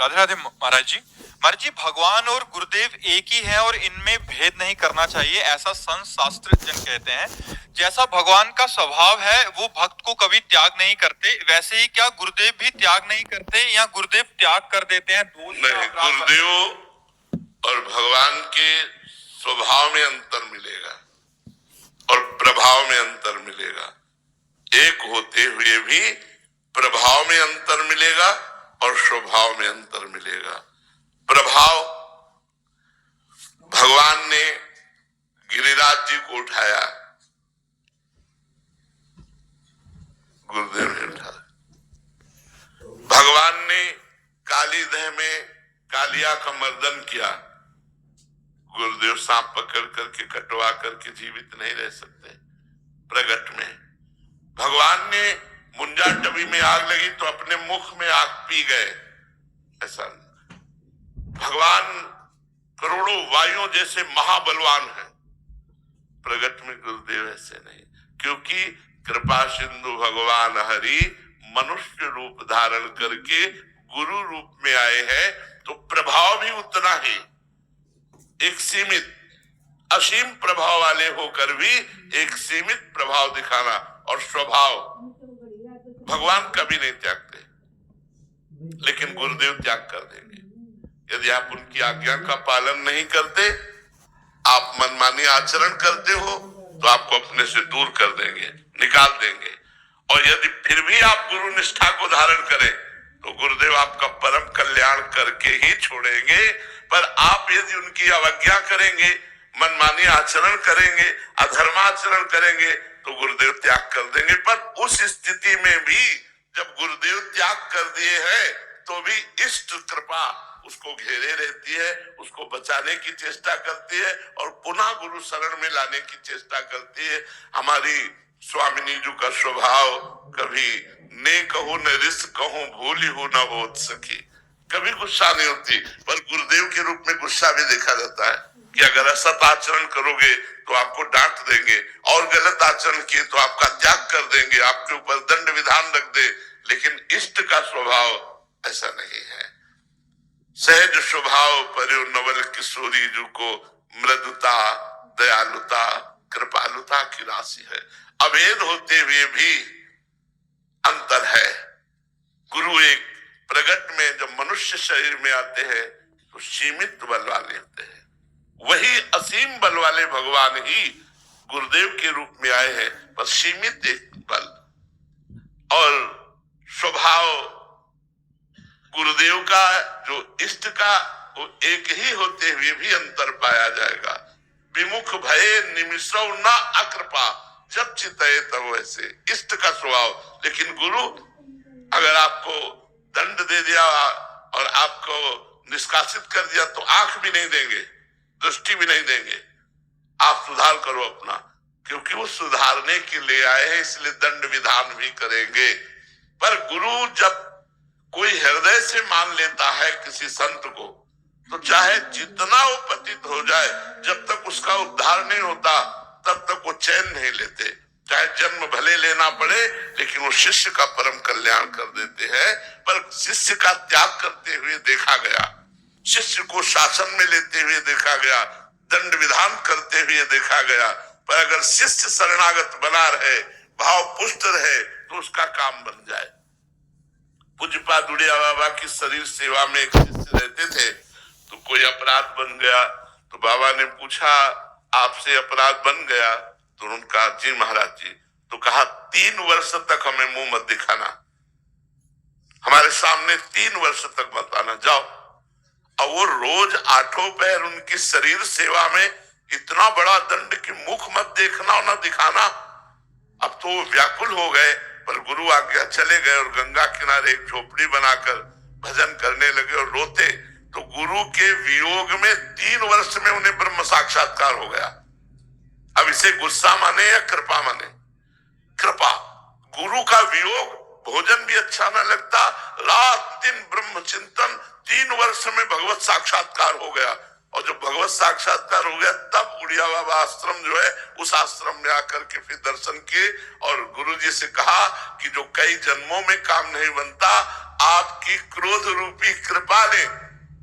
राधे राधे महाराज जी। महाराज जी, भगवान और गुरुदेव एक ही हैं और इनमें भेद नहीं करना चाहिए, ऐसा संत शास्त्र जन कहते हैं। जैसा भगवान का स्वभाव है वो भक्त को कभी त्याग नहीं करते, वैसे ही क्या गुरुदेव भी त्याग नहीं करते या गुरुदेव त्याग कर देते हैं? नहीं, गुरुदेव और भगवान के स्वभाव में अंतर मिलेगा और प्रभाव में अंतर मिलेगा। एक होते हुए भी प्रभाव में अंतर मिलेगा और स्वभाव में अंतर मिलेगा। प्रभाव, भगवान ने गिरिराज जी को उठाया, गुरुदेव ने उठाया। भगवान ने कालीदह में कालिया का मर्दन किया, गुरुदेव सांप पकड़ करके कटवा करके जीवित नहीं रह सकते। प्रगट में भगवान ने मुंजा टबी में आग लगी तो अपने मुख में आग पी गए, ऐसा भगवान करोड़ों वायुओं जैसे महाबलवान है। प्रगट में गुरुदेव ऐसे नहीं, क्योंकि कृपा सिंधु भगवान हरि मनुष्य रूप धारण करके गुरु रूप में आए हैं, तो प्रभाव भी उतना ही, एक सीमित असीम प्रभाव वाले होकर भी एक सीमित प्रभाव दिखाना। और स्वभाव, भगवान कभी नहीं त्यागते, लेकिन गुरुदेव त्याग कर देंगे। यदि आप उनकी आज्ञा का पालन नहीं करते, आप मनमानी आचरण करते हो, तो आपको अपने से दूर कर देंगे, निकाल देंगे। और यदि फिर भी आप गुरु निष्ठा को धारण करें, तो गुरुदेव आपका परम कल्याण करके ही छोड़ेंगे। पर आप यदि उनकी अवज्ञा करेंगे, मनमानी आचरण करेंगे, अधर्माचरण करेंगे, तो गुरुदेव त्याग कर देंगे। पर उस स्थिति में भी जब गुरुदेव त्याग कर दिए हैं, तो भी इष्ट कृपा उसको घेरे रहती है, उसको बचाने की चेष्टा करती है और पुनः गुरु शरण में लाने की चेष्टा करती है। हमारी स्वामिनी जी का स्वभाव कभी ने कहो न रिस कहो भूली हो न होत सकी, कभी गुस्सा नहीं होती। पर गुरुदेव के रूप में गुस्सा भी देखा जाता है कि अगर असत आचरण करोगे तो आपको डांट देंगे, और गलत आचरण किए तो आपका त्याग कर देंगे, आपके ऊपर दंड विधान रख दे। लेकिन इष्ट का स्वभाव ऐसा नहीं है। सहज स्वभाव पर्यो नवल किशोरी जी को मृदुता, दयालुता, कृपालुता की राशि है। अभेद होते हुए भी अंतर है। गुरु एक प्रगट में जब मनुष्य शरीर में आते हैं तो सीमित बल वाले होते हैं, वही असीम बल वाले भगवान ही गुरुदेव के रूप में आए हैं, पर सीमित एक बल। और स्वभाव गुरुदेव का जो इष्ट का, वो एक ही होते हुए भी अंतर पाया जाएगा। विमुख भये निमिषौ न अकृपा, जब चितये तब वैसे इष्ट का स्वभाव। लेकिन गुरु अगर आपको दंड दे दिया और आपको निष्कासित कर दिया तो आंख भी नहीं देंगे, दृष्टि भी नहीं देंगे, आप सुधार करो अपना, क्योंकि वो सुधारने के लिए आए हैं, इसलिए दंड विधान भी करेंगे। पर गुरु जब कोई हृदय से मान लेता है किसी संत को, तो चाहे जितना वो पतित हो जाए, जब तक उसका उद्धार नहीं होता तब तक वो चैन नहीं लेते। चाहे जन्म भले लेना पड़े, लेकिन वो शिष्य का परम कल्याण कर देते हैं। पर शिष्य का त्याग करते हुए देखा गया, शिष्य को शासन में लेते हुए देखा गया, दंड विधान करते हुए देखा गया। पर अगर शिष्य शरणागत बना रहे, भाव पुष्ट रहे, तो उसका काम बन जाए। पूज्यपाद उड़िया बाबा की शरीर सेवा में एक शिष्य रहते थे, तो कोई अपराध बन गया, तो बाबा ने पूछा आपसे अपराध बन गया? तो उनका जी महाराज जी। तो कहा 3 वर्ष तक हमें मुंह मत दिखाना, हमारे सामने 3 वर्ष तक मत आना, जाओ। और वो रोज 8 पहर उनकी शरीर सेवा में इतना बड़ा दंड कि मुख मत देखना और न दिखाना। अब तो वो व्याकुल हो गए, पर गुरु आज्ञा चले गए और गंगा किनारे एक झोपड़ी बनाकर भजन करने लगे और रोते। तो गुरु के वियोग में 3 वर्ष में उन्हें ब्रह्म साक्षात्कार हो गया। अब इसे गुस्सा माने या कृपा माने? कृपा। गुरु का वियोग, भोजन भी अच्छा न लगता, रात दिन ब्रह्म चिंतन, 3 वर्ष में भगवत साक्षात्कार हो गया। और जब भगवत साक्षात्कार हो गया, तब उड़िया बाबा आश्रम जो है, उस आश्रम में आकर के फिर दर्शन किए और गुरु जी से कहा कि जो कई जन्मों में काम नहीं बनता, आपकी क्रोध रूपी कृपा ने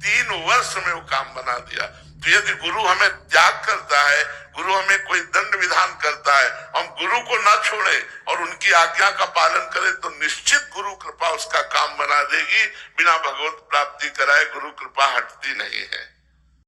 3 वर्ष में वो काम बना दिया। तो यदि गुरु हमें त्याग करता है, गुरु हमें कोई दंड विधान करता है, हम गुरु को ना छोड़े और उनकी आज्ञा का पालन करें तो निश्चित गुरु कृपा उसका काम बना देगी। बिना भगवत प्राप्ति कराए गुरु कृपा हटती नहीं है।